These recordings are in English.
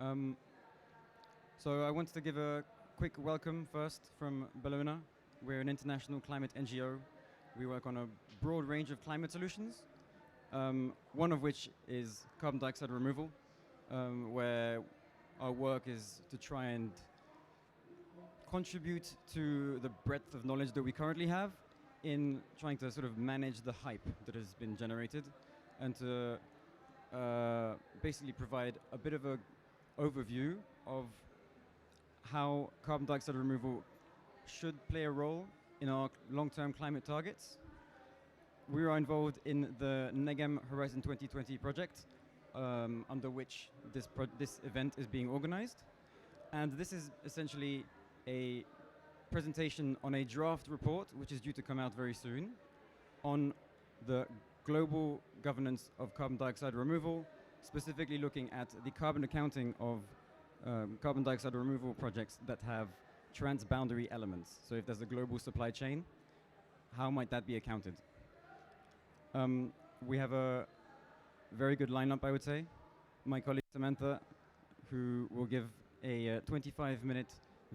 Um, so I wanted to give a quick welcome first from Bellona. We're an international climate NGO. We work on a broad range of climate solutions, one of which is carbon dioxide removal, where our work is to try and contribute to the breadth of knowledge that we currently have in trying to sort of manage the hype that has been generated and to basically provide a bit of an overview of how carbon dioxide removal should play a role in our long-term climate targets. We are involved in the NEGEM Horizon 2020 project, under which this event is being organized. And this is essentially a presentation on a draft report, which is due to come out very soon, on the global governance of carbon dioxide removal, specifically looking at the carbon accounting of carbon dioxide removal projects that have transboundary elements. So if there's a global supply chain, how might that be accounted? We have a very good lineup, I would say. My colleague Samantha, who will give a 25-minute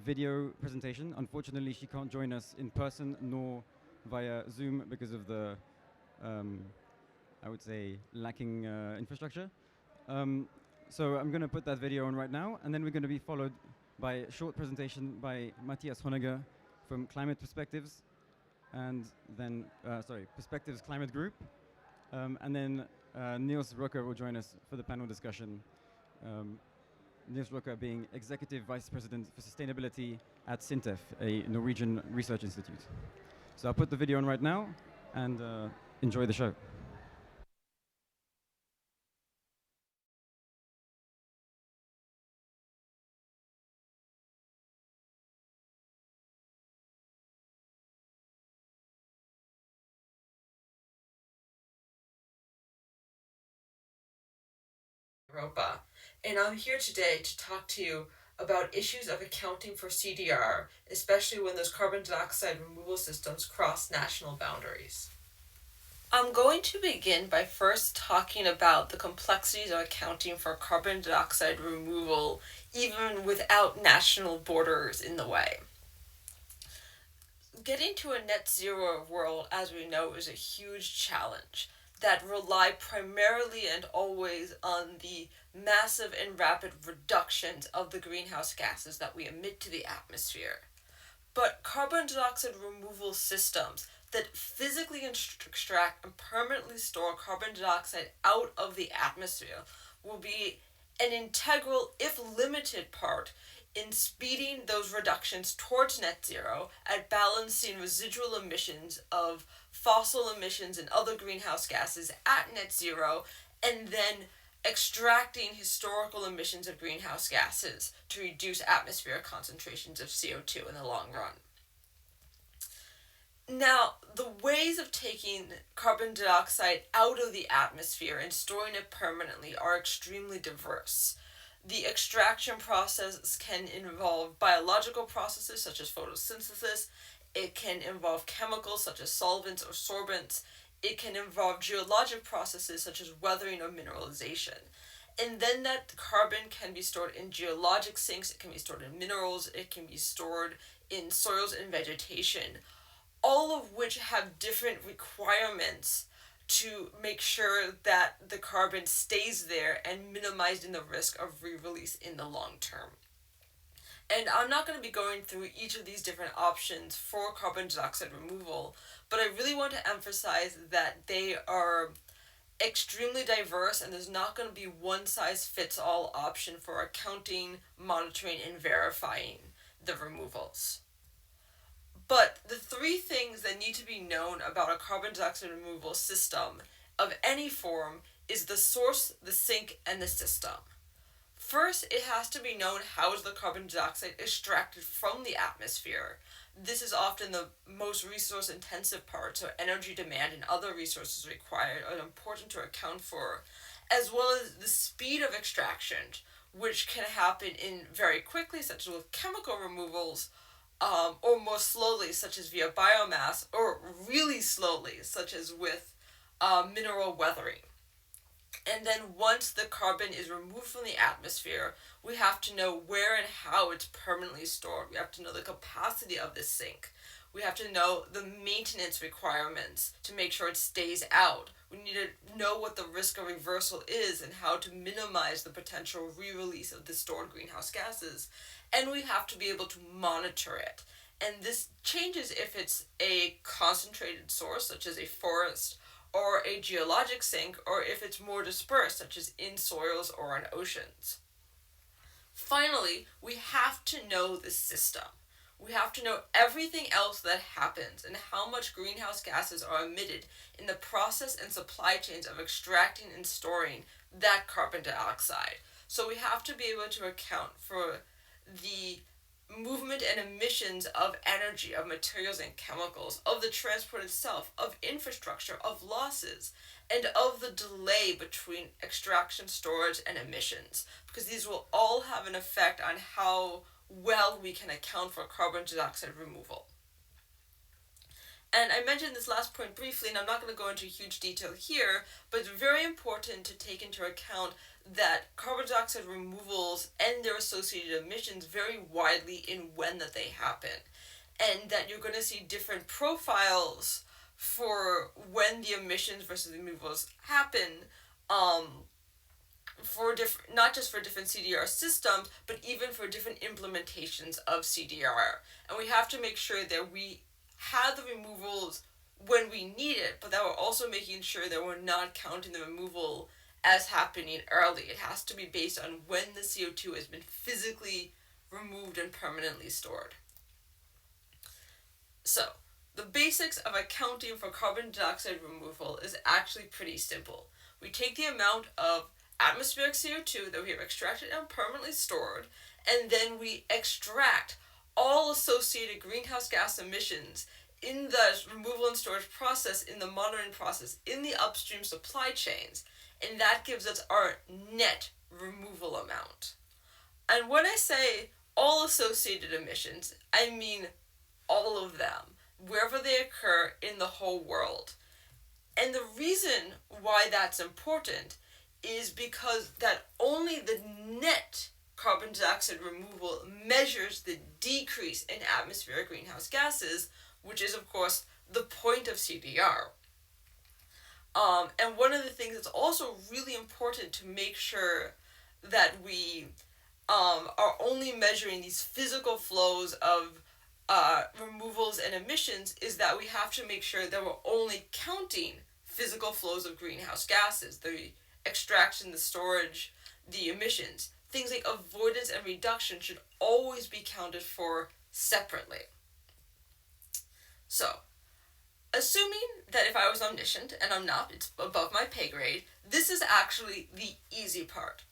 video presentation. Unfortunately, she can't join us in person nor via Zoom because of the, I would say, lacking infrastructure. So I'm going to put that video on right now, and then we're going to be followed by a short presentation by Matthias Honegger from Climate Perspectives, and then, Perspectives Climate Group. And then Nils Røkke will join us for the panel discussion. Nils Røkke being Executive Vice President for Sustainability at SINTEF, a Norwegian research institute. So I'll put the video on right now, and enjoy the show. Europa, and I'm here today to talk to you about issues of accounting for CDR, especially when those carbon dioxide removal systems cross national boundaries. I'm going to begin by first talking about the complexities of accounting for carbon dioxide removal even without national borders in the way. Getting to a net zero world, as we know, is a huge challenge that rely primarily and always on the massive and rapid reductions of the greenhouse gases that we emit to the atmosphere. But carbon dioxide removal systems that physically extract and permanently store carbon dioxide out of the atmosphere will be an integral, if limited, part in speeding those reductions towards net zero at balancing residual emissions of fossil emissions and other greenhouse gases at net zero, and then extracting historical emissions of greenhouse gases to reduce atmospheric concentrations of CO2 in the long run. Now, the ways of taking carbon dioxide out of the atmosphere and storing it permanently are extremely diverse. The extraction process can involve biological processes such as photosynthesis. It can involve chemicals such as solvents or sorbents. It can involve geologic processes such as weathering or mineralization. And then that carbon can be stored in geologic sinks, it can be stored in minerals, it can be stored in soils and vegetation, all of which have different requirements to make sure that the carbon stays there and minimizing the risk of re-release in the long term. And I'm not going to be going through each of these different options for carbon dioxide removal, but I really want to emphasize that they are extremely diverse and there's not going to be one size fits all option for accounting, monitoring, and verifying the removals. But the three things that need to be known about a carbon dioxide removal system of any form is the source, the sink, and the system. First, it has to be known how is the carbon dioxide extracted from the atmosphere. This is often the most resource intensive part, so energy demand and other resources required are important to account for, as well as the speed of extraction, which can happen in very quickly, such as with chemical removals, or more slowly, such as via biomass, or really slowly, such as with mineral weathering. And then once the carbon is removed from the atmosphere, we have to know where and how it's permanently stored. We have to know the capacity of this sink. We have to know the maintenance requirements to make sure it stays out. We need to know what the risk of reversal is and how to minimize the potential re-release of the stored greenhouse gases. And we have to be able to monitor it. And this changes if it's a concentrated source, such as a forest, or a geologic sink, or if it's more dispersed, such as in soils or in oceans. Finally, we have to know the system. We have to know everything else that happens and how much greenhouse gases are emitted in the process and supply chains of extracting and storing that carbon dioxide. So we have to be able to account for the movement and emissions of energy, of materials and chemicals, of the transport itself, of infrastructure, of losses, and of the delay between extraction, storage, and emissions, because these will all have an effect on how well we can account for carbon dioxide removal. And I mentioned this last point briefly, and I'm not going to go into huge detail here, but it's very important to take into account that carbon dioxide removals and their associated emissions vary widely in when that they happen, and that you're going to see different profiles for when the emissions versus the removals happen, for not just for different CDR systems, but even for different implementations of CDR. And we have to make sure that we have the removals when we need it, but that we're also making sure that we're not counting the removal as happening early. It has to be based on when the CO2 has been physically removed and permanently stored. So, the basics of accounting for carbon dioxide removal is actually pretty simple. We take the amount of atmospheric CO2 that we have extracted and permanently stored, and then we extract all associated greenhouse gas emissions in the removal and storage process, in the monitoring process, in the upstream supply chains, and that gives us our net removal amount. And when I say all associated emissions, I mean all of them, wherever they occur in the whole world. And the reason why that's important is because that only the net carbon dioxide removal measures the decrease in atmospheric greenhouse gases, which is, of course, the point of CDR. And one of the things that's also really important to make sure that we are only measuring these physical flows of removals and emissions is that we have to make sure that we're only counting physical flows of greenhouse gases, the extraction, the storage, the emissions. Things like avoidance and reduction should always be counted for separately. So, assuming that if I was omniscient, and I'm not, it's above my pay grade, this is actually the easy part.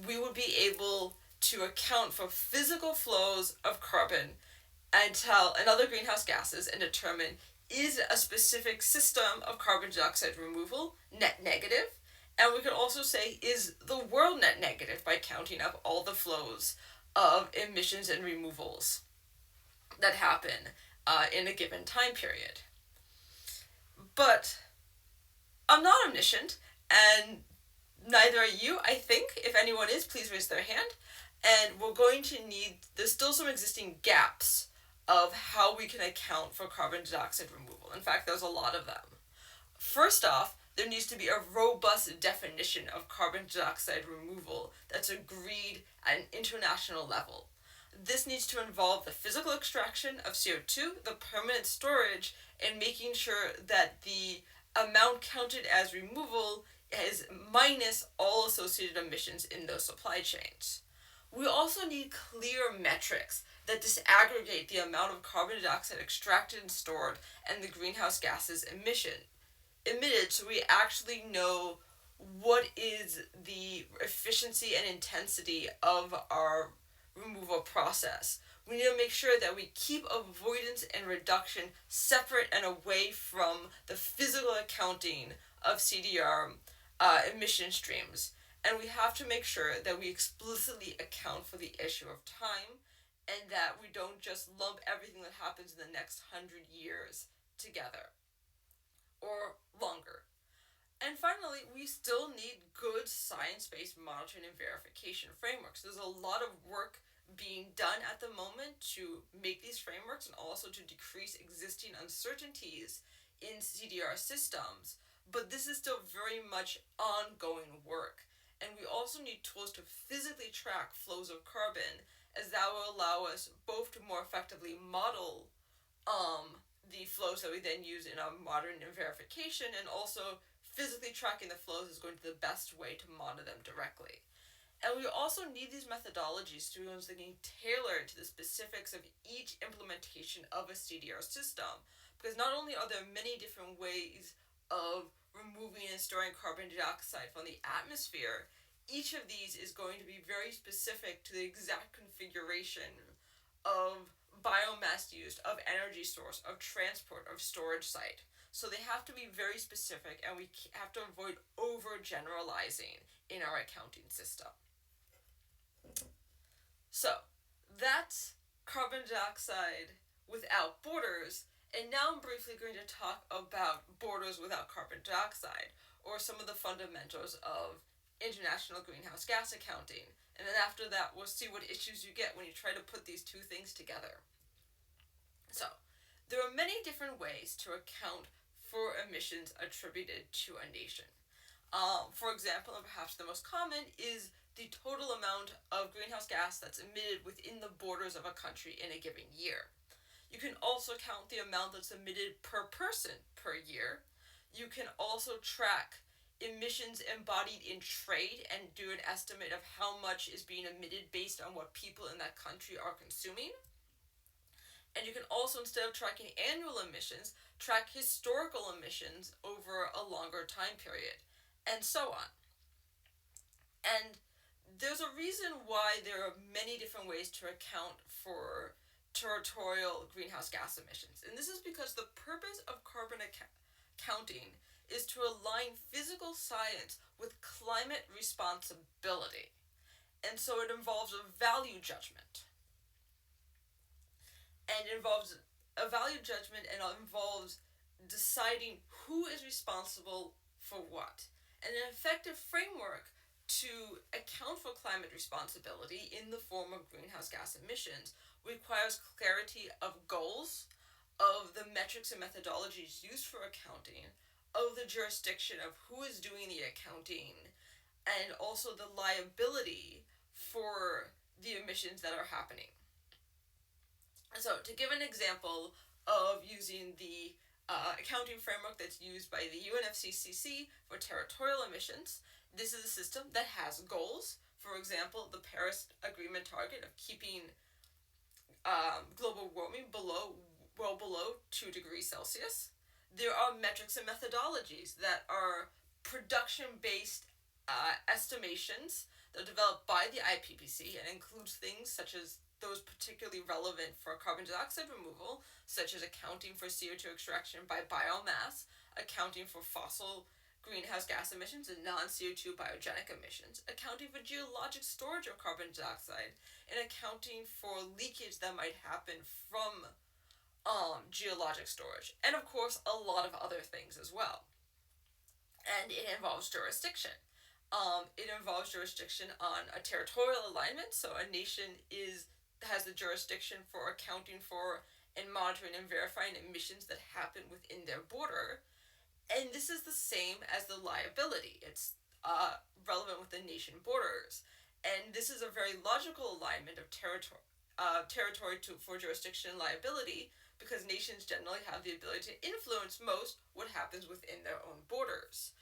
We would be able to account for physical flows of carbon and other greenhouse gases and determine, is a specific system of carbon dioxide removal net negative? And we could also say, is the world net negative, by counting up all the flows of emissions and removals that happen in a given time period. But I'm not omniscient, and neither are you, I think. If anyone is, please raise their hand. And we're going to need, there's still some existing gaps of how we can account for carbon dioxide removal. In fact, there's a lot of them. First off, there needs to be a robust definition of carbon dioxide removal that's agreed at an international level. This needs to involve the physical extraction of CO2, the permanent storage, and making sure that the amount counted as removal is minus all associated emissions in those supply chains. We also need clear metrics that disaggregate the amount of carbon dioxide extracted and stored and the greenhouse gases emitted, so we actually know what is the efficiency and intensity of our removal process. We need to make sure that we keep avoidance and reduction separate and away from the physical accounting of CDR emission streams. And we have to make sure that we explicitly account for the issue of time, and that we don't just lump everything that happens in the next 100 years together or longer. And finally, we still need good science-based monitoring and verification frameworks. There's a lot of work being done at the moment to make these frameworks and also to decrease existing uncertainties in CDR systems, but this is still very much ongoing work. And we also need tools to physically track flows of carbon, as that will allow us both to more effectively model the flows that we then use in our monitoring and verification, and also physically tracking the flows is going to be the best way to monitor them directly. And we also need these methodologies to be tailored to the specifics of each implementation of a CDR system, because not only are there many different ways of removing and storing carbon dioxide from the atmosphere, each of these is going to be very specific to the exact configuration of biomass used, of energy source, of transport, of storage site. So they have to be very specific, and we have to avoid overgeneralizing in our accounting system. So that's carbon dioxide without borders, and now I'm briefly going to talk about borders without carbon dioxide, or some of the fundamentals of international greenhouse gas accounting. And then after that, we'll see what issues you get when you try to put these two things together. So, there are many different ways to account for emissions attributed to a nation. For example, and perhaps the most common, is the total amount of greenhouse gas that's emitted within the borders of a country in a given year. You can also count the amount that's emitted per person per year. You can also track emissions embodied in trade and do an estimate of how much is being emitted based on what people in that country are consuming. And you can also, instead of tracking annual emissions, track historical emissions over a longer time period, and so on. And there's a reason why there are many different ways to account for territorial greenhouse gas emissions. And this is because the purpose of carbon accounting is to align physical science with climate responsibility. And so it involves a value judgment. And it involves a value judgment, and it involves deciding who is responsible for what. And an effective framework to account for climate responsibility in the form of greenhouse gas emissions requires clarity of goals, of the metrics and methodologies used for accounting, of the jurisdiction of who is doing the accounting, and also the liability for the emissions that are happening. So, to give an example of using the accounting framework that's used by the UNFCCC for territorial emissions, this is a system that has goals. For example, the Paris Agreement target of keeping global warming well below 2 degrees Celsius. There are metrics and methodologies that are production-based estimations that are developed by the IPCC and includes things such as those particularly relevant for carbon dioxide removal, such as accounting for CO2 extraction by biomass, accounting for fossil greenhouse gas emissions and non-CO2 biogenic emissions, accounting for geologic storage of carbon dioxide, and accounting for leakage that might happen from geologic storage. And of course, a lot of other things as well. And it involves jurisdiction. It involves jurisdiction on a territorial alignment, so a nation has the jurisdiction for accounting for and monitoring and verifying emissions that happen within their border. And this is the same as the liability. It's relevant with the nation borders. And this is a very logical alignment of territory for jurisdiction and liability, because nations generally have the ability to influence most what happens within their own borders.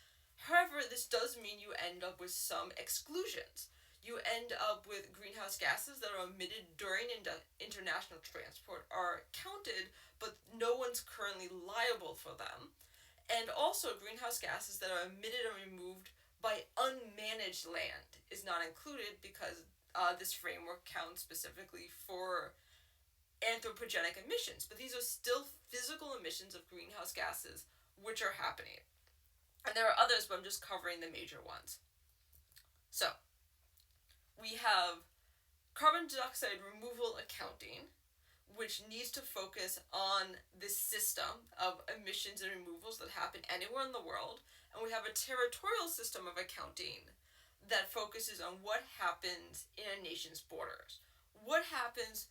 However, this does mean you end up with some exclusions. You end up with greenhouse gases that are emitted during international transport are counted, but no one's currently liable for them. And also, greenhouse gases that are emitted and removed by unmanaged land is not included, because this framework counts specifically for anthropogenic emissions. But these are still physical emissions of greenhouse gases which are happening. And there are others, but I'm just covering the major ones. So, we have carbon dioxide removal accounting, which needs to focus on this system of emissions and removals that happen anywhere in the world, and we have a territorial system of accounting that focuses on what happens in a nation's borders. What happens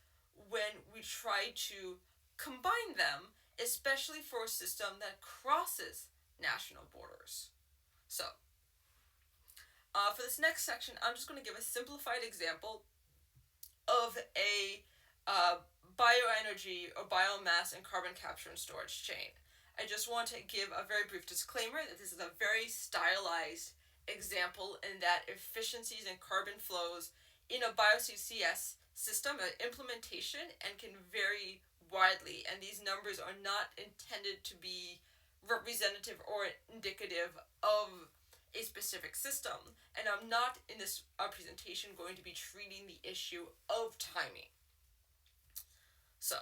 when we try to combine them, especially for a system that crosses national borders. So, for this next section, I'm just going to give a simplified example of a bioenergy or biomass and carbon capture and storage chain. I just want to give a very brief disclaimer that this is a very stylized example in that efficiencies and carbon flows in a bio-CCS system, an implementation, and can vary widely, and these numbers are not intended to be representative or indicative of a specific system, and I'm not in this presentation going to be treating the issue of timing. So,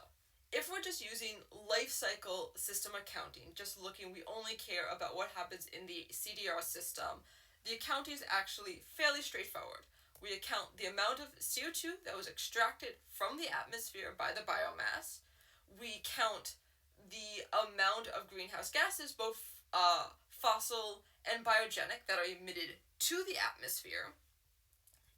if we're just using life cycle system accounting, just looking, we only care about what happens in the CDR system, the accounting is actually fairly straightforward. We account the amount of CO2 that was extracted from the atmosphere by the biomass. We count the amount of greenhouse gases, both fossil and biogenic, that are emitted to the atmosphere.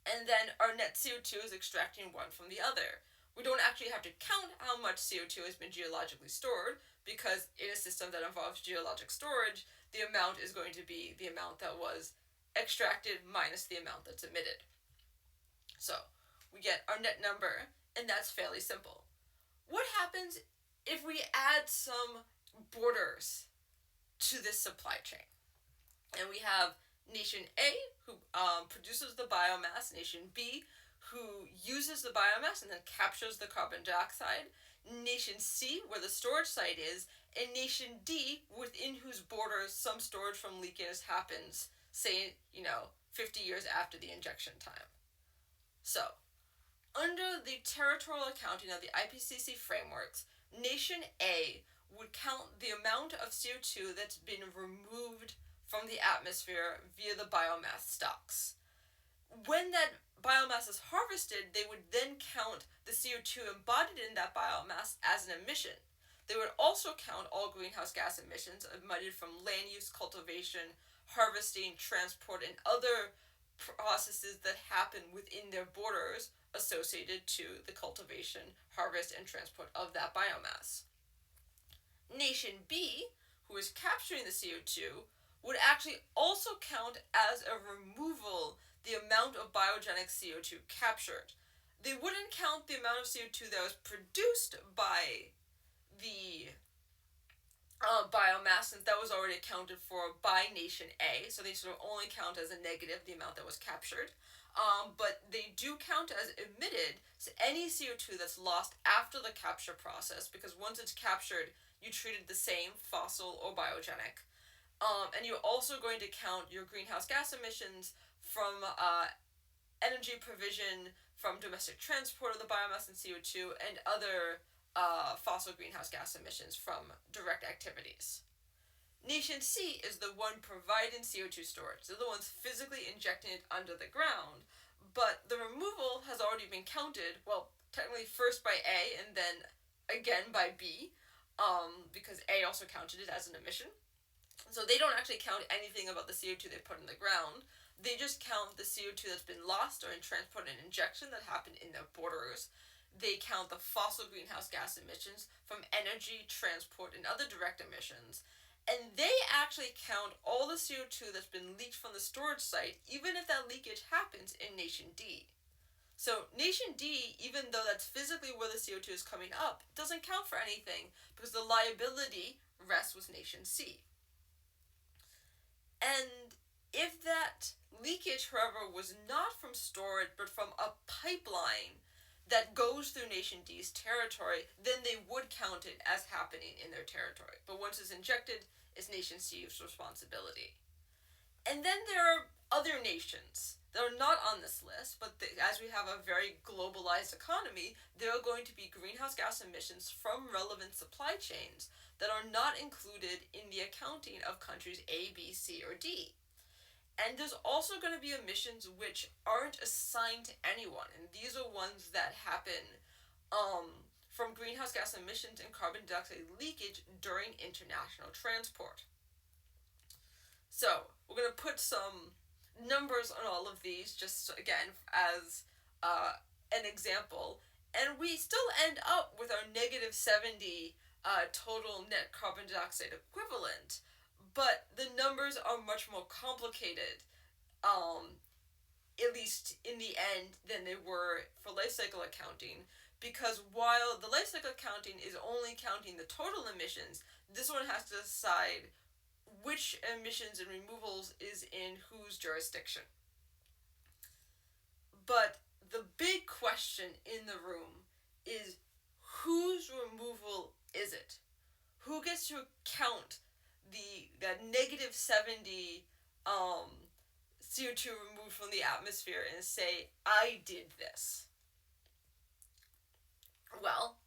And then our net CO2 is extracting one from the other. We don't actually have to count how much CO2 has been geologically stored, because in a system that involves geologic storage, the amount is going to be the amount that was extracted minus the amount that's emitted. So, we get our net number, and that's fairly simple. What happens if we add some borders to this supply chain? And we have nation A, who produces the biomass, nation B, who uses the biomass and then captures the carbon dioxide, nation C, where the storage site is, and nation D, within whose borders some storage from leakage happens, say, 50 years after the injection time. So, under the territorial accounting of the IPCC frameworks, nation A would count the amount of CO2 that's been removed from the atmosphere via the biomass stocks. When that biomass is harvested, they would then count the CO2 embodied in that biomass as an emission. They would also count all greenhouse gas emissions emitted from land use, cultivation, harvesting, transport, and other processes that happen within their borders associated to the cultivation, harvest, and transport of that biomass. Nation B, who is capturing the CO2, would actually also count as a removal the amount of biogenic CO2 captured. They wouldn't count the amount of CO2 that was produced by the biomass, since that was already accounted for by nation A, so they sort of only count as a negative the amount that was captured. But they do count as emitted any CO2 that's lost after the capture process, because once it's captured, you treat it the same, fossil or biogenic. And you're also going to count your greenhouse gas emissions from energy provision, from domestic transport of the biomass and CO2, and other fossil greenhouse gas emissions from direct activities. Nation C is the one providing CO2 storage. They're the ones physically injecting it under the ground, but the removal has already been counted, well, technically first by A and then again by B, because A also counted it as an emission. So they don't actually count anything about the CO2 they put in the ground. They just count the CO2 that's been lost during transport and injection that happened in their borders. They count the fossil greenhouse gas emissions from energy, transport, and other direct emissions. And they actually count all the CO2 that's been leaked from the storage site, even if that leakage happens in nation D. So nation D, even though that's physically where the CO2 is coming up, doesn't count for anything because the liability rests with nation C. And if that leakage, however, was not from storage but from a pipeline that goes through nation D's territory, then they would count it as happening in their territory. But once it's injected, it's nation C's responsibility. And then there are other nations that are not on this list, but as we have a very globalized economy, there are going to be greenhouse gas emissions from relevant supply chains that are not included in the accounting of countries A, B, C, or D. And there's also going to be emissions which aren't assigned to anyone, and these are ones that happen from greenhouse gas emissions and carbon dioxide leakage during international transport. So we're going to put some numbers on all of these, just again as an example, and we still end up with our negative 70 total net carbon dioxide equivalent, but the numbers are much more complicated, at least in the end, than they were for life cycle accounting, because while the life cycle accounting is only counting the total emissions, this one has to decide which emissions and removals is in whose jurisdiction. But the big question in the room is, whose removal is it? Who gets to count the negative 70 CO2 removed from the atmosphere and say, I did this? Well,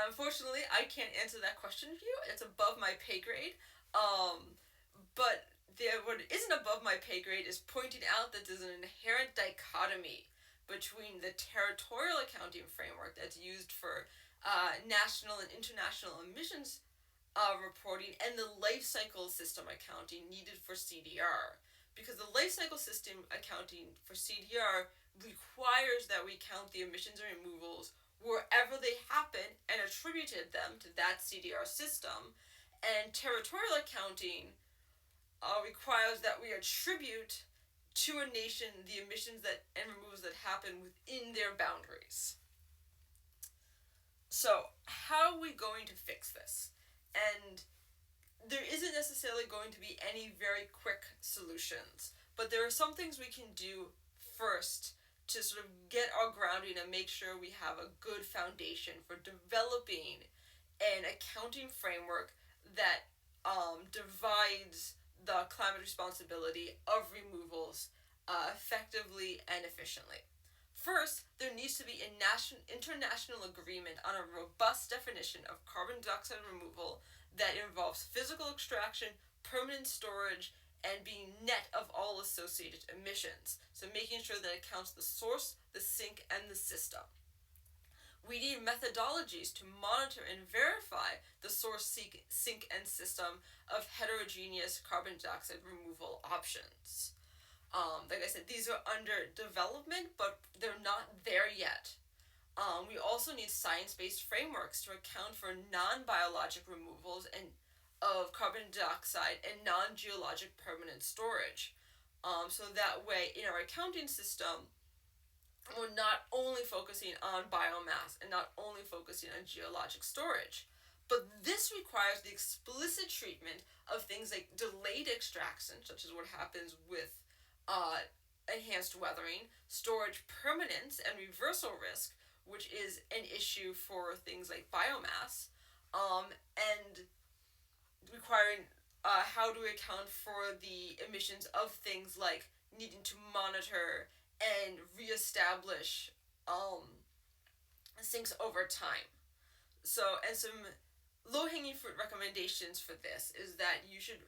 unfortunately, I can't answer that question for you. It's above my pay grade. But what isn't above my pay grade is pointing out that there's an inherent dichotomy between the territorial accounting framework that's used for national and international emissions reporting and the life cycle system accounting needed for CDR. Because the life cycle system accounting for CDR requires that we count the emissions and removals wherever they happen and attributed them to that CDR system. And territorial accounting requires that we attribute to a nation the emissions that and removals that happen within their boundaries. So, how are we going to fix this? And there isn't necessarily going to be any very quick solutions, but there are some things we can do first to sort of get our grounding and make sure we have a good foundation for developing an accounting framework that divides the climate responsibility of removals effectively and efficiently. First, there needs to be an international agreement on a robust definition of carbon dioxide removal that involves physical extraction, permanent storage, and being net of all associated emissions. So making sure that it counts the source, the sink, and the system. We need methodologies to monitor and verify the source, sink, and system of heterogeneous carbon dioxide removal options. Like I said, these are under development, but they're not there yet. We also need science-based frameworks to account for non-biologic removals and of carbon dioxide and non-geologic permanent storage. So that way, in our accounting system, we're not only focusing on biomass and not only focusing on geologic storage, but this requires the explicit treatment of things like delayed extraction, such as what happens with enhanced weathering, storage permanence and reversal risk, which is an issue for things like biomass, and requiring how do we account for the emissions of things like needing to monitor and reestablish sinks over time. So, and some low-hanging fruit recommendations for this is that you should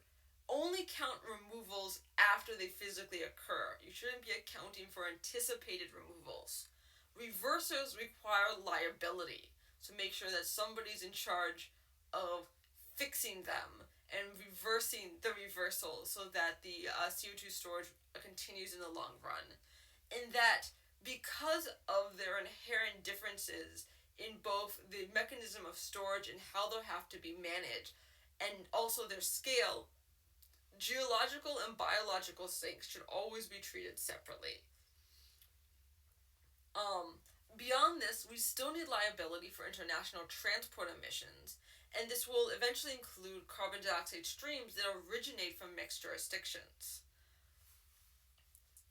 only count removals after they physically occur. You shouldn't be accounting for anticipated removals. Reversals require liability, so make sure that somebody's in charge of fixing them and reversing the reversal so that the CO2 storage continues in the long run. And that because of their inherent differences in both the mechanism of storage and how they'll have to be managed, and also their scale, geological and biological sinks should always be treated separately. Beyond this, we still need liability for international transport emissions, and this will eventually include carbon dioxide streams that originate from mixed jurisdictions.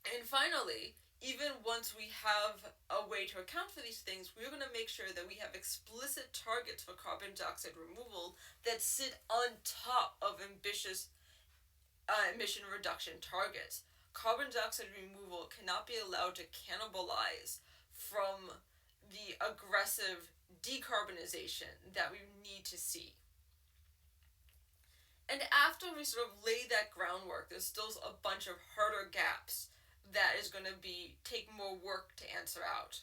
And finally, even once we have a way to account for these things, we're going to make sure that we have explicit targets for carbon dioxide removal that sit on top of ambitious emission reduction targets. Carbon dioxide removal cannot be allowed to cannibalize from the aggressive decarbonization that we need to see. And after we sort of lay that groundwork, there's still a bunch of harder gaps that is going to take more work to answer out.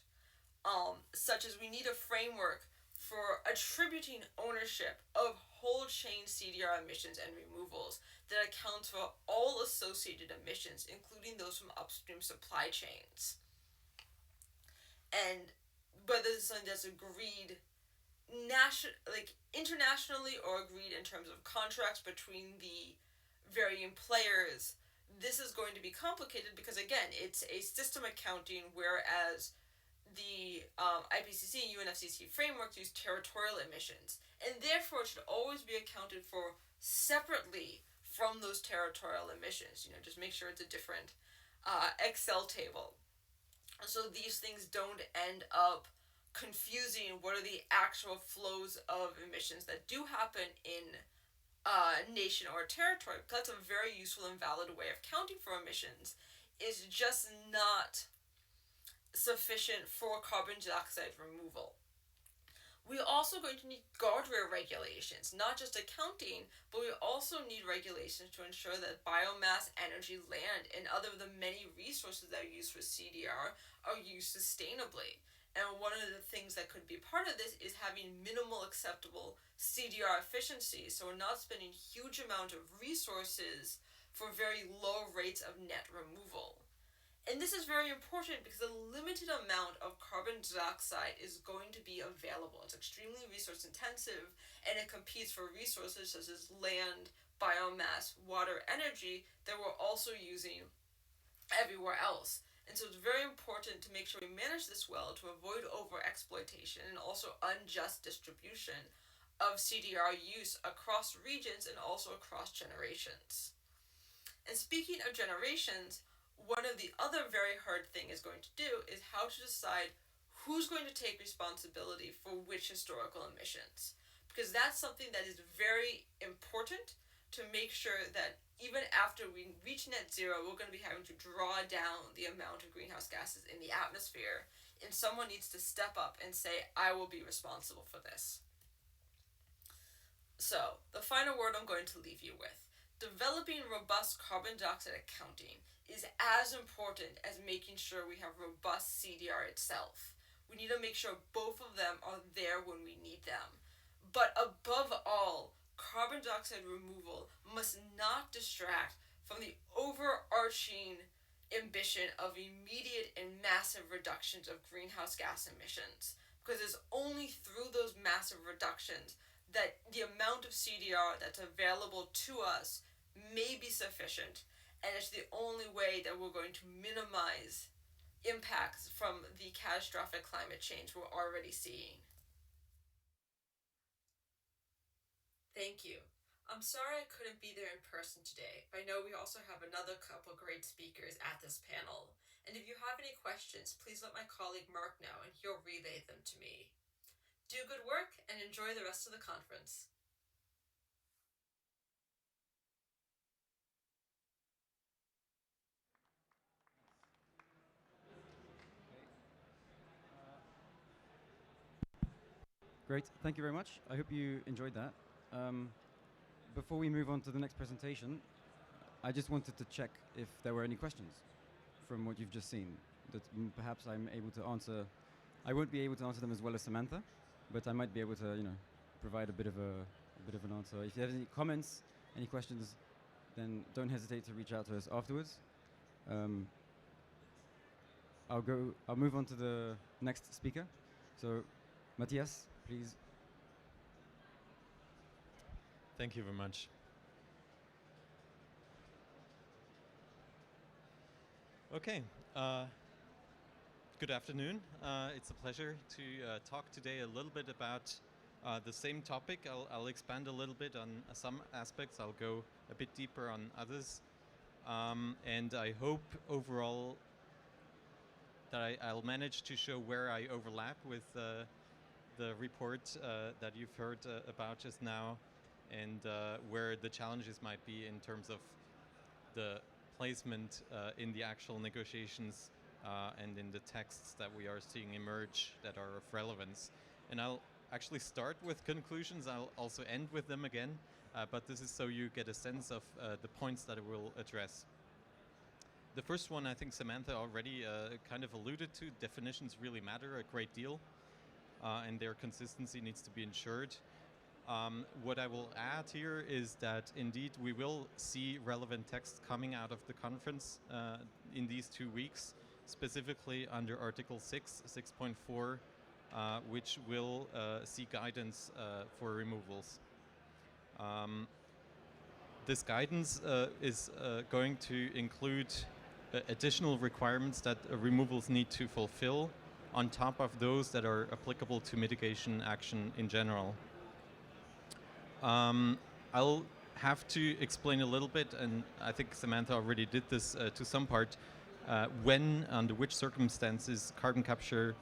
Such as we need a framework for attributing ownership of whole chain CDR emissions and removals that accounts for all associated emissions, including those from upstream supply chains. And whether this is something that's agreed internationally or agreed in terms of contracts between the varying players, this is going to be complicated because, again, it's a system accounting, whereas the IPCC and UNFCCC frameworks use territorial emissions, and therefore it should always be accounted for separately from those territorial emissions. Just make sure it's a different Excel table, so these things don't end up confusing what are the actual flows of emissions that do happen in nation or territory. That's a very useful and valid way of counting for emissions. It's just not sufficient for carbon dioxide removal. We're also going to need guardrail regulations, not just accounting, but we also need regulations to ensure that biomass, energy, land, and other of the many resources that are used for CDR are used sustainably. And one of the things that could be part of this is having minimal acceptable CDR efficiency, so we're not spending huge amount of resources for very low rates of net removal. And this is very important because a limited amount of carbon dioxide is going to be available. It's extremely resource intensive, and it competes for resources such as land, biomass, water, energy that we're also using everywhere else. And so it's very important to make sure we manage this well to avoid over-exploitation and also unjust distribution of CDR use across regions and also across generations. And speaking of generations, one of the other very hard thing is going to do is how to decide who's going to take responsibility for which historical emissions. Because that's something that is very important to make sure that even after we reach net zero, we're going to be having to draw down the amount of greenhouse gases in the atmosphere. And someone needs to step up and say, I will be responsible for this. So, the final word I'm going to leave you with. Developing robust carbon dioxide accounting is as important as making sure we have robust CDR itself. We need to make sure both of them are there when we need them. But above all, carbon dioxide removal must not distract from the overarching ambition of immediate and massive reductions of greenhouse gas emissions. Because it's only through those massive reductions that the amount of CDR that's available to us may be sufficient, and it's the only way that we're going to minimize impacts from the catastrophic climate change we're already seeing. Thank you. I'm sorry I couldn't be there in person today, but I know we also have another couple great speakers at this panel. And if you have any questions, please let my colleague Mark know and he'll relay them to me. Do good work and enjoy the rest of the conference. Great, thank you very much. I hope you enjoyed that. Before we move on to the next presentation, I just wanted to check if there were any questions from what you've just seen that perhaps I'm able to answer. I won't be able to answer them as well as Samantha, but I might be able to, provide a bit of an answer. If you have any comments, any questions, then don't hesitate to reach out to us afterwards. I'll move on to the next speaker. So, Matthias, please. Thank you very much. Okay, good afternoon. It's a pleasure to talk today a little bit about the same topic. I'll expand a little bit on some aspects. I'll go a bit deeper on others. And I hope overall that I'll manage to show where I overlap with the report that you've heard about just now, and where the challenges might be in terms of the placement in the actual negotiations and in the texts that we are seeing emerge that are of relevance. And I'll actually start with conclusions. I'll also end with them again, but this is so you get a sense of the points that I will address. The first one, I think Samantha already kind of alluded to. Definitions really matter a great deal, and their consistency needs to be ensured. What I will add here is that indeed we will see relevant text coming out of the conference in these 2 weeks, specifically under Article 6, 6.4, which will see guidance for removals. This guidance is going to include additional requirements that removals need to fulfill on top of those that are applicable to mitigation action in general. I'll have to explain a little bit, and I think Samantha already did this to some part, when, under which circumstances, carbon capture,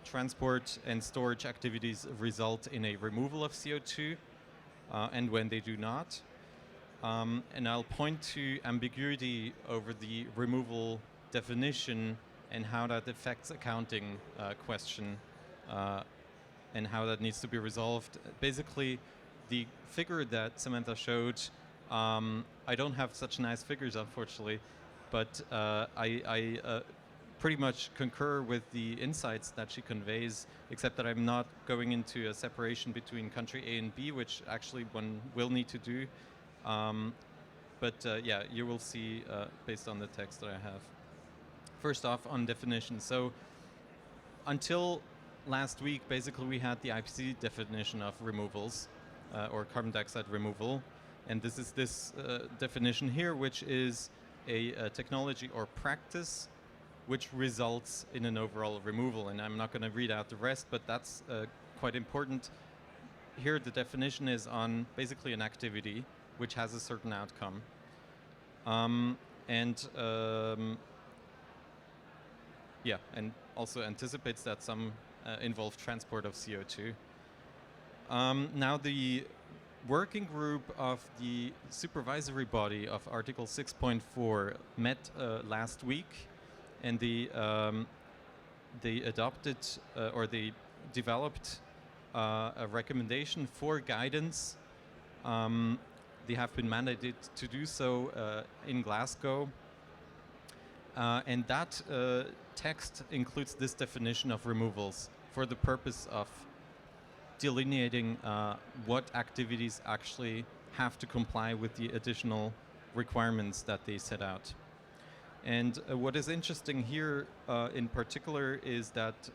transport and storage activities result in a removal of CO2, and when they do not. And I'll point to ambiguity over the removal definition and how that affects accounting question and how that needs to be resolved. Basically, the figure that Samantha showed, I don't have such nice figures, unfortunately, but I pretty much concur with the insights that she conveys, except that I'm not going into a separation between country A and B, which actually one will need to do. Yeah, you will see based on the text that I have. First off, on definition. So until last week, basically we had the IPCC definition of removals, or carbon dioxide removal. And this is this definition here, which is a technology or practice which results in an overall removal. And I'm not going to read out the rest, but that's quite important. Here the definition is on basically an activity which has a certain outcome. Yeah, and also anticipates that some involve transport of CO2. Now the working group of the supervisory body of Article 6.4 met last week, and they adopted or they developed a recommendation for guidance. They have been mandated to do so in Glasgow. And that text includes this definition of removals for the purpose of delineating what activities actually have to comply with the additional requirements that they set out. And what is interesting here in particular is that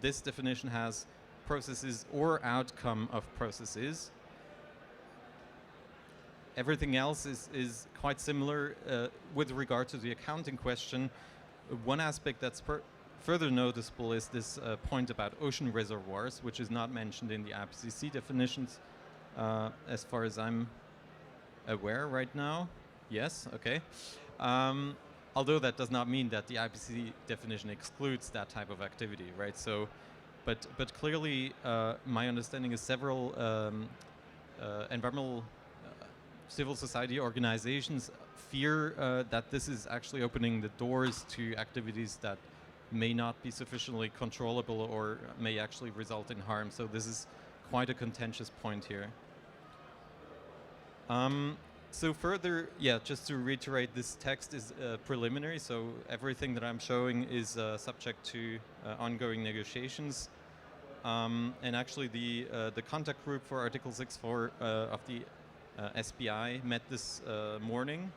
this definition has processes or outcome of processes. Everything else is quite similar with regard to the accounting question. One aspect that's further noticeable is this point about ocean reservoirs, which is not mentioned in the IPCC definitions as far as I'm aware right now. Yes, okay. Although that does not mean that the IPCC definition excludes that type of activity, right? So, but clearly my understanding is several environmental civil society organizations fear that this is actually opening the doors to activities that may not be sufficiently controllable or may actually result in harm. So this is quite a contentious point here. So further, yeah, just to reiterate, this text is preliminary, so everything that I'm showing is subject to ongoing negotiations. And actually the contact group for Article 6.4 of the SBI met this morning,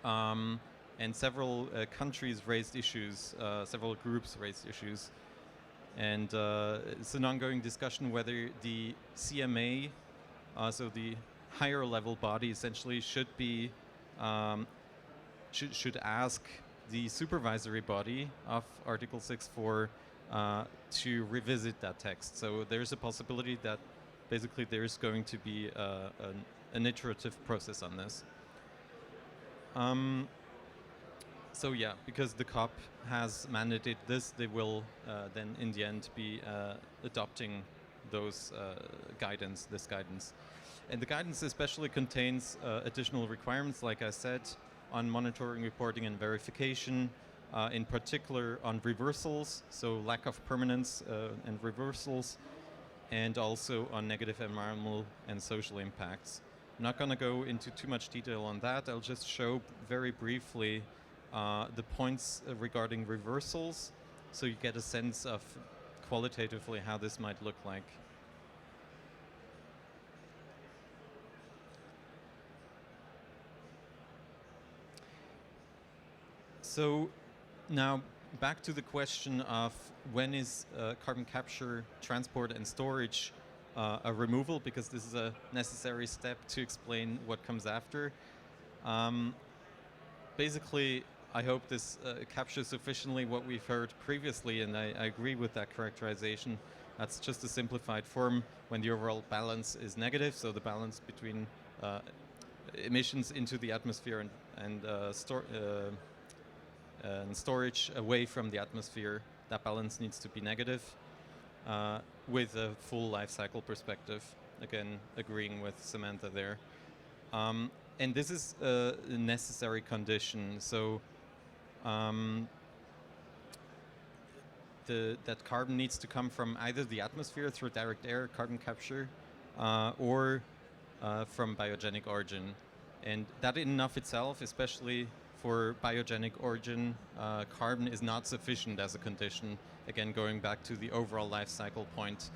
and several countries raised issues, several groups raised issues, and it's an ongoing discussion whether the CMA, so the higher level body, essentially should be should ask the supervisory body of Article 6.4 to revisit that text. So there's a possibility that basically there's going to be an iterative process on this. So yeah, because the COP has mandated this, they will then in the end be adopting those this guidance. And the guidance especially contains additional requirements, like I said, on monitoring, reporting and verification, in particular on reversals, so lack of permanence and reversals, and also on negative environmental and social impacts. I'm not going to go into too much detail on that. I'll just show very briefly the points regarding reversals, so you get a sense of qualitatively how this might look like. So now back to the question of when is carbon capture, transport and storage a removal, because this is a necessary step to explain what comes after. Basically, I hope this captures sufficiently what we've heard previously, and I agree with that characterization. That's just a simplified form when the overall balance is negative, so the balance between emissions into the atmosphere and storage away from the atmosphere, that balance needs to be negative with a full life cycle perspective. Again, agreeing with Samantha there. And this is a necessary condition. So that carbon needs to come from either the atmosphere through direct air carbon capture or from biogenic origin. And that in and of itself, especially for biogenic origin, carbon is not sufficient as a condition. Again, going back to the overall life cycle point,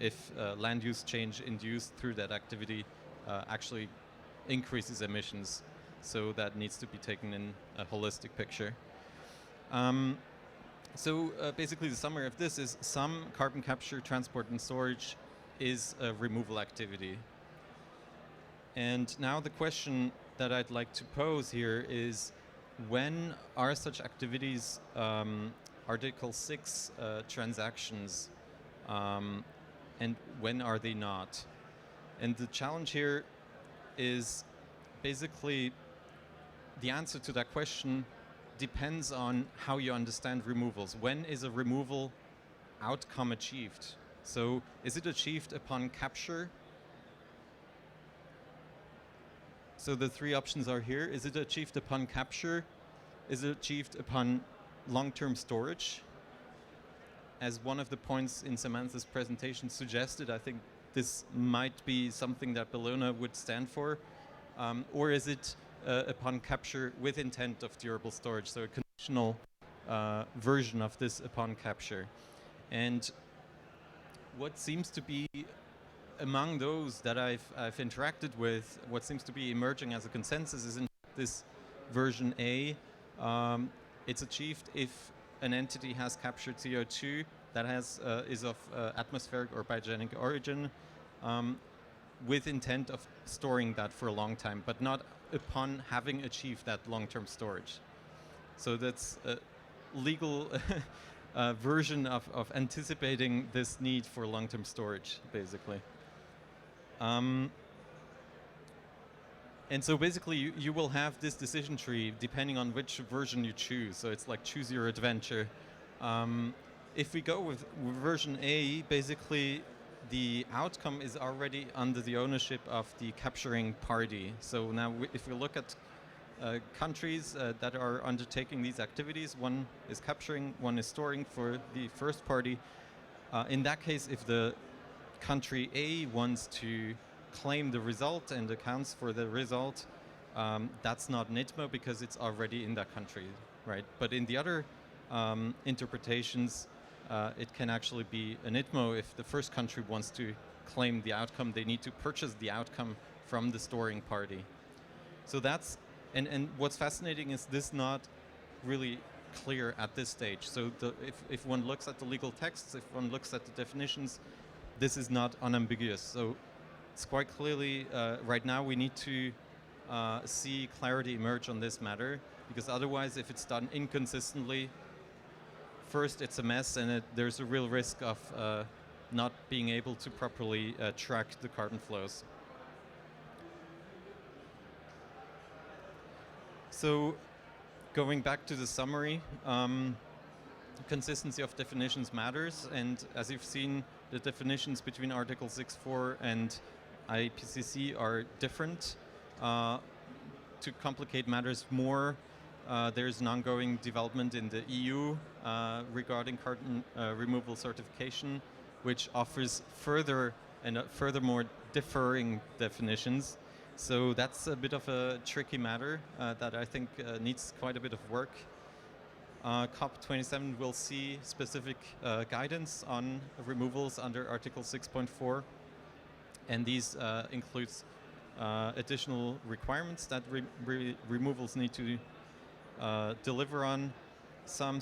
if land use change induced through that activity actually increases emissions. So that needs to be taken in a holistic picture. So basically the summary of this is some carbon capture, transport and storage is a removal activity. And now the question that I'd like to pose here is, when are such activities Article 6 transactions, and when are they not? And the challenge here is basically the answer to that question depends on how you understand removals. When is a removal outcome achieved? So is it achieved upon capture? So the three options are here. Is it achieved upon capture? Is it achieved upon long-term storage? As one of the points in Samantha's presentation suggested, I think this might be something that Bellona would stand for. Or is it upon capture with intent of durable storage? So a conditional version of this upon capture. And what seems to be among those that I've interacted with, what seems to be emerging as a consensus is in this version A. It's achieved if an entity has captured CO2 that is of atmospheric or biogenic origin, with intent of storing that for a long time, but not upon having achieved that long-term storage. So that's a legal version of anticipating this need for long-term storage, basically. And so basically you will have this decision tree depending on which version you choose. So it's like choose your adventure. If we go with version A, basically the outcome is already under the ownership of the capturing party. So now if we look at countries that are undertaking these activities, one is capturing, one is storing for the first party. In that case, if the country A wants to claim the result and accounts for the result, that's not an ITMO because it's already in that country, right? But in the other interpretations, it can actually be an ITMO if the first country wants to claim the outcome. They need to purchase the outcome from the storing party. So that's, and what's fascinating is this not really clear at this stage. So if one looks at the legal texts, if one looks at the definitions, this is not unambiguous. So it's quite clearly, right now we need to see clarity emerge on this matter, because otherwise if it's done inconsistently, first it's a mess and there's a real risk of not being able to properly track the carbon flows. So going back to the summary, consistency of definitions matters, and as you've seen, the definitions between Article 6.4 and IPCC are different. To complicate matters more, there's an ongoing development in the EU regarding carbon removal certification, which offers further and furthermore differing definitions. So that's a bit of a tricky matter that I think needs quite a bit of work. COP27 will see specific guidance on removals under Article 6.4, and these includes additional requirements that removals need to deliver on some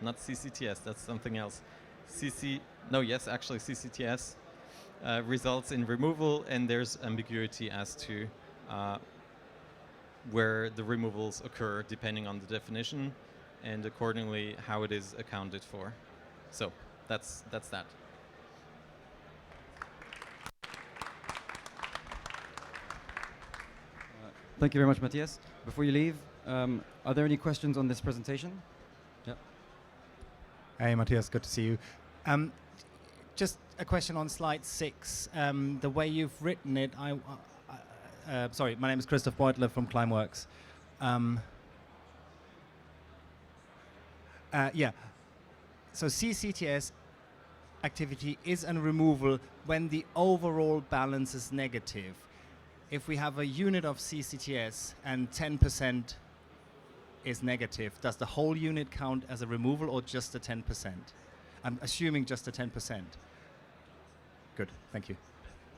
not CCTS, that's something else. CCTS results in removal, and there's ambiguity as to where the removals occur depending on the definition, and accordingly how it is accounted for. So that's that. Thank you very much, Matthias. Before you leave, are there any questions on this presentation? Yeah. Hey, Matthias, good to see you. Just a question on slide 6. The way you've written it, sorry, my name is Christoph Beutler from Climeworks. Yeah. So CCTS activity is a removal when the overall balance is negative. If we have a unit of CCTS and 10% is negative, does the whole unit count as a removal or just the 10%? I'm assuming just the 10%. Good, thank you.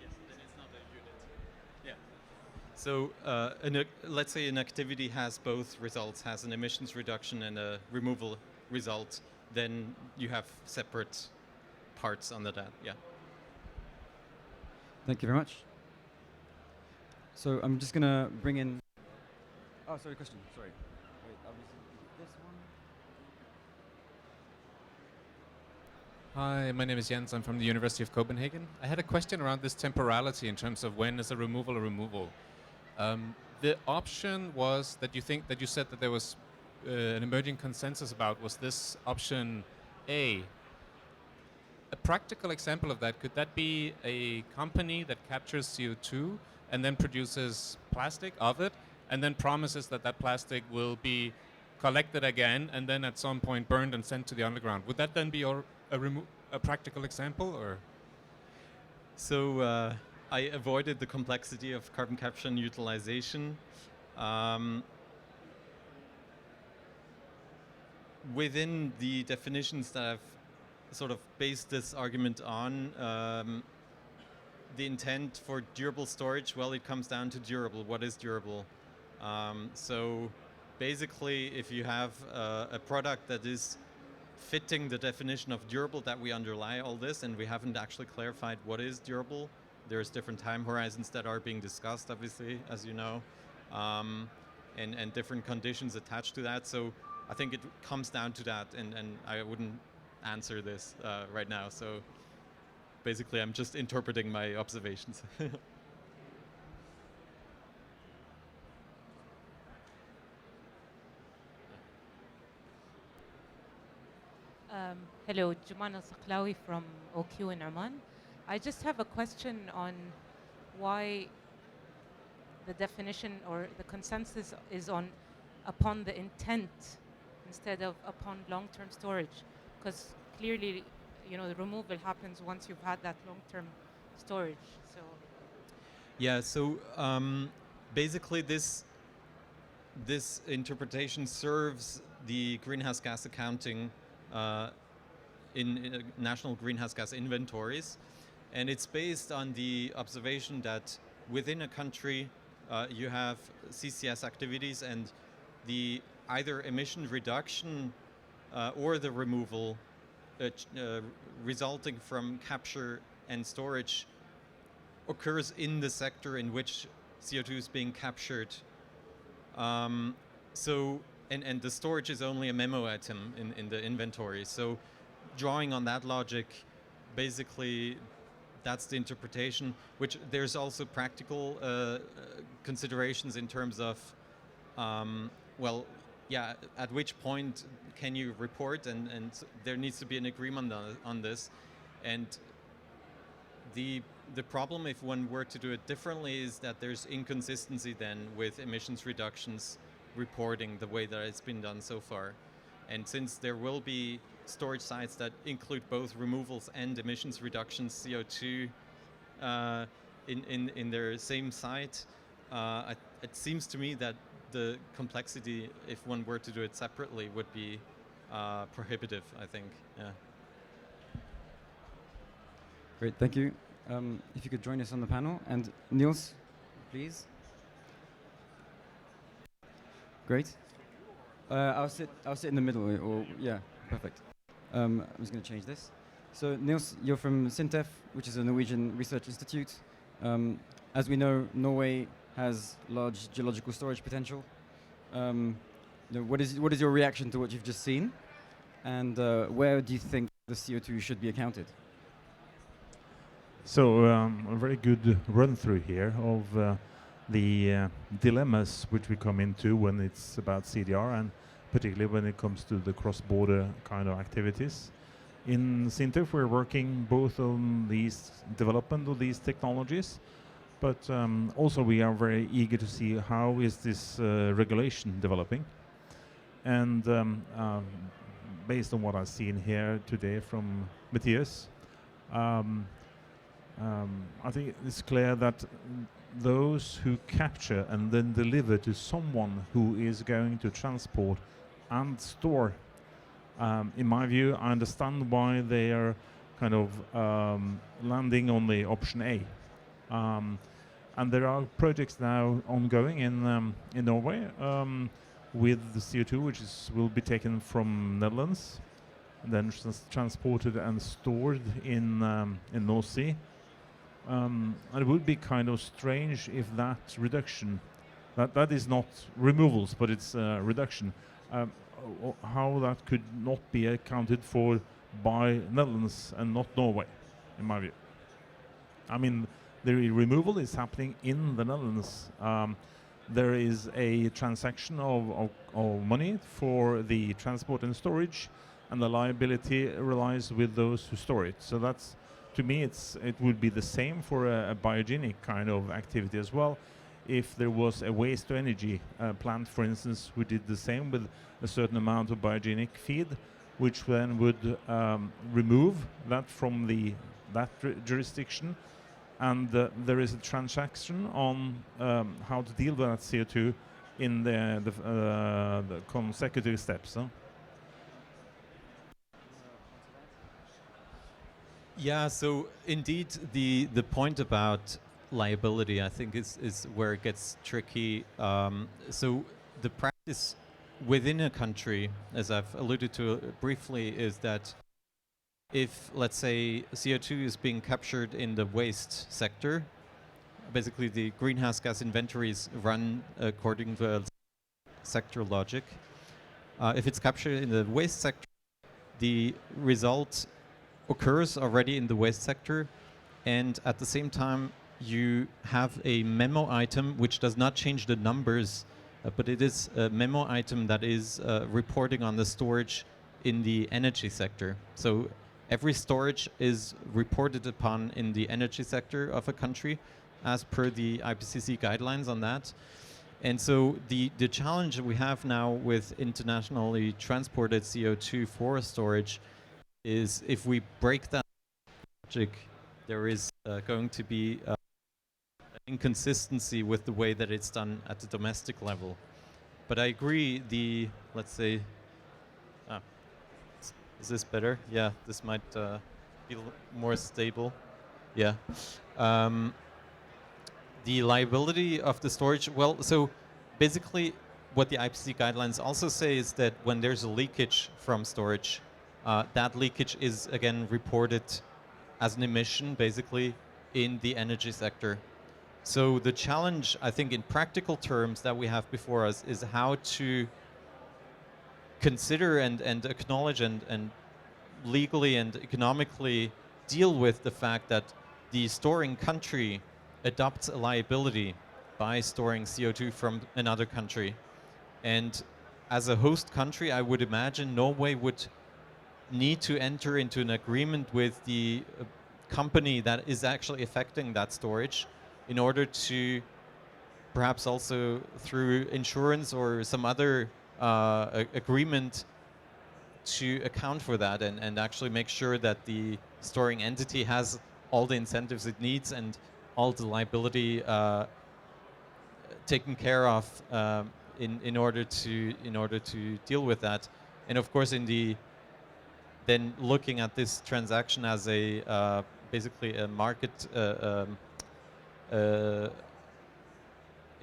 Yes, then it's not a unit. Yeah. So let's say an activity has both results, has an emissions reduction and a removal result, then you have separate parts under that, yeah. Thank you very much. So I'm just gonna bring in. Oh, sorry, question. Sorry. Wait, obviously this one. Hi, my name is Jens. I'm from the University of Copenhagen. I had a question around this temporality in terms of when is a removal a removal. The option was that you said that there was an emerging consensus about was this option A. A practical example of that, could that be a company that captures CO2 and then produces plastic of it and then promises that that plastic will be collected again and then at some point burned and sent to the underground? Would that then be a practical example, or? So I avoided the complexity of carbon capture and utilization. Within the definitions that I've sort of based this argument on, the intent for durable storage, well, it comes down to durable. What is durable? So basically, if you have a product that is fitting the definition of durable that we underlie all this, and we haven't actually clarified what is durable. There's different time horizons that are being discussed, obviously, as you know, and different conditions attached to that. So I think it comes down to that, and I wouldn't answer this right now. So basically, I'm just interpreting my observations. Hello, Juman al-Sakhlawi from OQ in Oman. I just have a question on why the definition or the consensus is upon the intent instead of upon long-term storage, because clearly, the removal happens once you've had that long-term storage. So. Yeah. So basically, this interpretation serves the greenhouse gas accounting in national greenhouse gas inventories, and it's based on the observation that within a country you have CCS activities, and the either emission reduction or the removal resulting from capture and storage occurs in the sector in which CO2 is being captured. So and the storage is only a memo item in the inventory. So drawing on that logic, basically that's the interpretation, which there's also practical considerations in terms of, well, yeah, at which point can you report, and there needs to be an agreement on this. And the problem, if one were to do it differently, is that there's inconsistency then with emissions reductions reporting the way that it's been done so far. And since there will be storage sites that include both removals and emissions reductions, CO2 in their same site, it seems to me that the complexity, if one were to do it separately, would be prohibitive, I think. Yeah. Great, thank you. If you could join us on the panel. And Nils, please. Great. I'll sit in the middle, or yeah, perfect. I'm just going to change this. So Nils, you're from SINTEF, which is a Norwegian research institute. As we know, Norway has large geological storage potential. What is your reaction to what you've just seen, and where do you think the CO2 should be accounted? So a very good run through here of the dilemmas which we come into when it's about CDR, and particularly when it comes to the cross-border kind of activities. In SINTEF, we're working both on these development of these technologies, but also we are very eager to see how is this regulation developing. And based on what I've seen here today from Matthias, I think it's clear that those who capture and then deliver to someone who is going to transport and store, in my view, I understand why they are kind of landing on the option A. And there are projects now ongoing in Norway with the CO2, which will be taken from Netherlands, and then transported and stored in North Sea. And it would be kind of strange if that reduction, that is not removals, but it's reduction, how that could not be accounted for by Netherlands and not Norway, in my view. I mean, the removal is happening in the Netherlands. There is a transaction of money for the transport and storage, and the liability relies with those who store it. So that's, to me, it would be the same for a biogenic kind of activity as well. If there was a waste to energy plant, for instance, who did the same with a certain amount of biogenic feed, which then would remove that from that jurisdiction, and there is a transaction on how to deal with that CO2 in the consecutive steps. Huh? Yeah, so indeed the point about liability, I think, is where it gets tricky. So the practice within a country, as I've alluded to briefly, is that if, let's say, CO2 is being captured in the waste sector, basically the greenhouse gas inventories run according to a sector logic. If it's captured in the waste sector, the result occurs already in the waste sector, and at the same time you have a memo item which does not change the numbers, but it is a memo item that is reporting on the storage in the energy sector. So every storage is reported upon in the energy sector of a country as per the IPCC guidelines on that. And so the challenge we have now with internationally transported CO2 for storage is if we break that logic, there is going to be an inconsistency with the way that it's done at the domestic level. But I agree, let's say, is this better? Yeah, this might be more stable. Yeah. The liability of the storage, well, so basically what the IPCC guidelines also say is that when there's a leakage from storage, that leakage is again reported as an emission basically in the energy sector. So the challenge, I think, in practical terms that we have before us is how to consider and acknowledge and legally and economically deal with the fact that the storing country adopts a liability by storing CO2 from another country. And as a host country, I would imagine Norway would need to enter into an agreement with the company that is actually affecting that storage in order to perhaps also through insurance or some other agreement to account for that and actually make sure that the storing entity has all the incentives it needs and all the liability taken care of in order to deal with that. And of course, then looking at this transaction as a basically a market a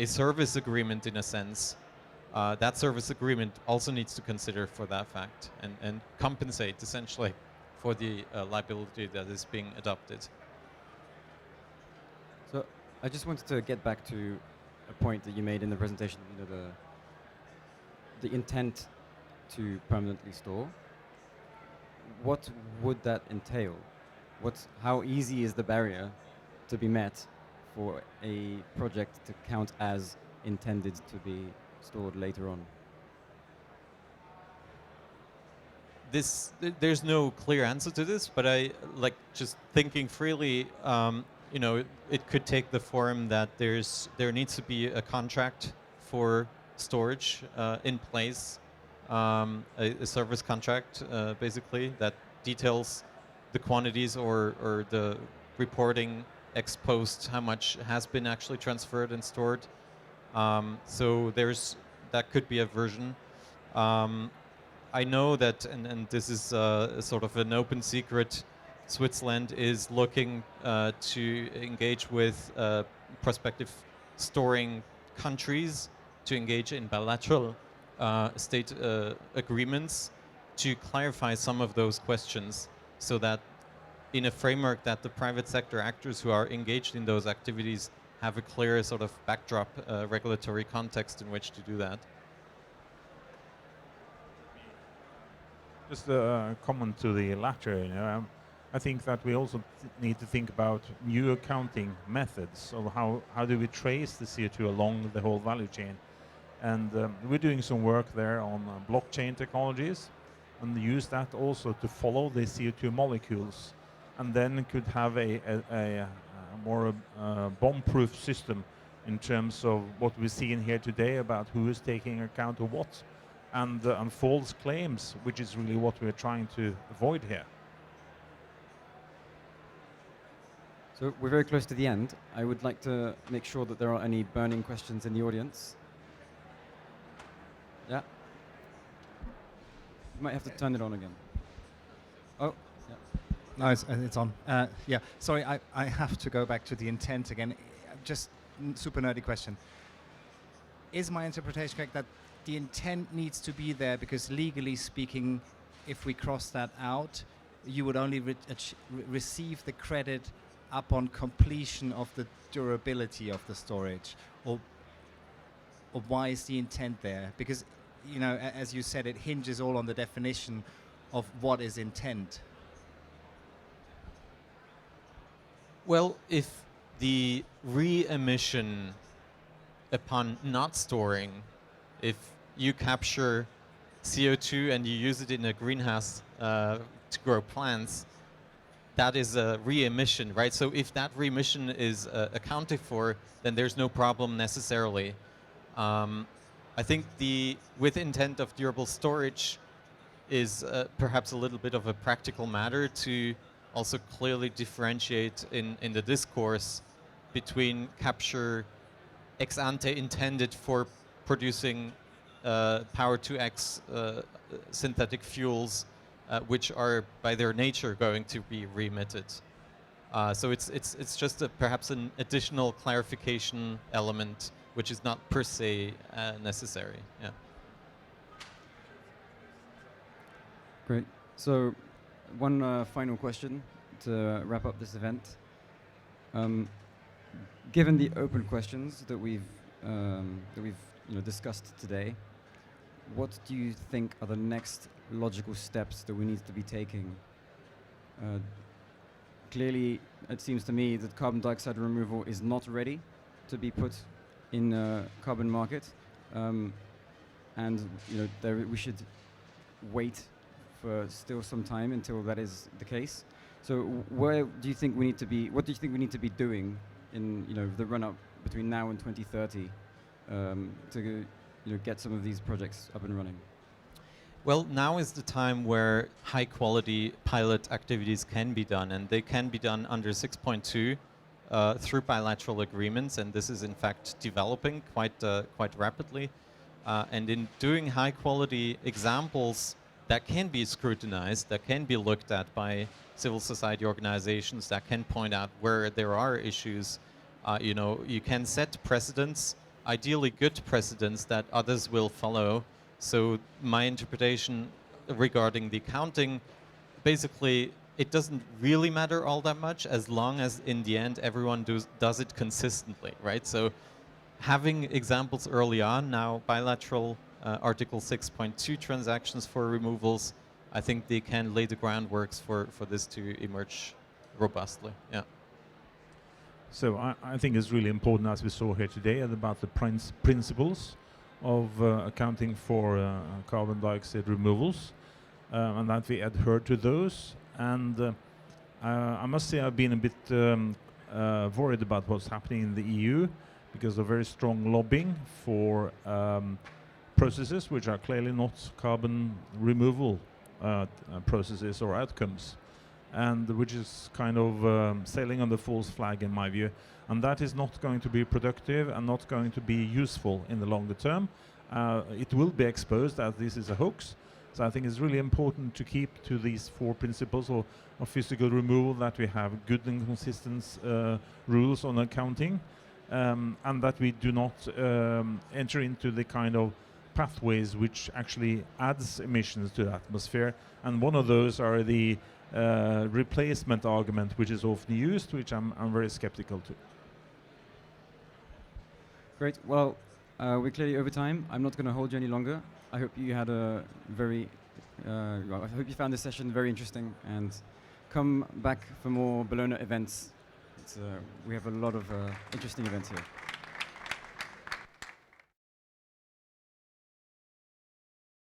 service agreement in a sense, that service agreement also needs to consider for that fact and compensate essentially for the liability that is being adopted. So I just wanted to get back to a point that you made in the presentation, the intent to permanently store. What would that entail? How easy is the barrier to be met for a project to count as intended to be stored later on? There's no clear answer to this, but I like just thinking freely. It could take the form that there needs to be a contract for storage in place, a service contract basically that details the quantities or the reporting ex post how much has been actually transferred and stored. So that could be a version. I know that, and this is sort of an open secret, Switzerland is looking to engage with prospective storing countries to engage in bilateral state agreements to clarify some of those questions, so that in a framework that the private sector actors who are engaged in those activities have a clear sort of backdrop regulatory context in which to do that. Just a comment to the latter. I think that we also need to think about new accounting methods of how do we trace the CO2 along the whole value chain. And we're doing some work there on blockchain technologies, and use that also to follow the CO2 molecules, and then could have a more bomb-proof system in terms of what we see in here today about who is taking account of what, and false claims, which is really what we're trying to avoid here. So we're very close to the end. I would like to make sure that there aren't any burning questions in the audience. Yeah. You might have to turn it on again. Oh, yeah. No, it's on. Yeah, sorry, I have to go back to the intent again. Just super nerdy question. Is my interpretation correct that the intent needs to be there because legally speaking, if we cross that out, you would only receive the credit upon completion of the durability of the storage? Or why is the intent there? Because, as you said, it hinges all on the definition of what is intent. Well, if the re-emission upon not storing, if you capture CO2 and you use it in a greenhouse to grow plants, that is a re-emission, right? So if that re-emission is accounted for, then there's no problem necessarily. I think with intent of durable storage is perhaps a little bit of a practical matter to also clearly differentiate in the discourse between capture ex ante intended for producing power to X synthetic fuels, which are by their nature going to be re-emitted. So it's just perhaps an additional clarification element, which is not per se necessary. Yeah. Great. So, one final question to wrap up this event. Given the open questions that we've discussed today, what do you think are the next logical steps that we need to be taking? Clearly, it seems to me that carbon dioxide removal is not ready to be put in a carbon market, and we should wait for still some time until that is the case. So, where do you think we need to be? What do you think we need to be doing in the run-up between now and 2030 to get some of these projects up and running? Well, now is the time where high-quality pilot activities can be done, and they can be done under 6.2 through bilateral agreements, and this is in fact developing quite rapidly. And in doing high-quality examples that can be scrutinized, that can be looked at by civil society organizations, that can point out where there are issues, you can set precedents ideally good precedents that others will follow. So my interpretation regarding the accounting, basically, it doesn't really matter all that much as long as in the end everyone does it consistently, right? So having examples early on, now bilateral Article 6.2 transactions for removals, I think they can lay the groundworks for this to emerge robustly. Yeah. So I think it's really important, as we saw here today, about the principles of accounting for carbon dioxide removals, and that we adhere to those. And I must say I've been a bit worried about what's happening in the EU because of very strong lobbying for processes which are clearly not carbon removal processes or outcomes, and which is kind of sailing on the false flag in my view, and that is not going to be productive and not going to be useful in the longer term. It will be exposed as this is a hoax, so I think it's really important to keep to these 4 principles of physical removal, that we have good and consistent rules on accounting, and that we do not enter into the kind of pathways which actually adds emissions to the atmosphere. And one of those are the replacement argument, which is often used, which I'm very skeptical to. Great. Well, we're clearly over time. I'm not going to hold you any longer. I hope you had a very, I hope you found this session very interesting, and come back for more Bellona events. We have a lot of interesting events here.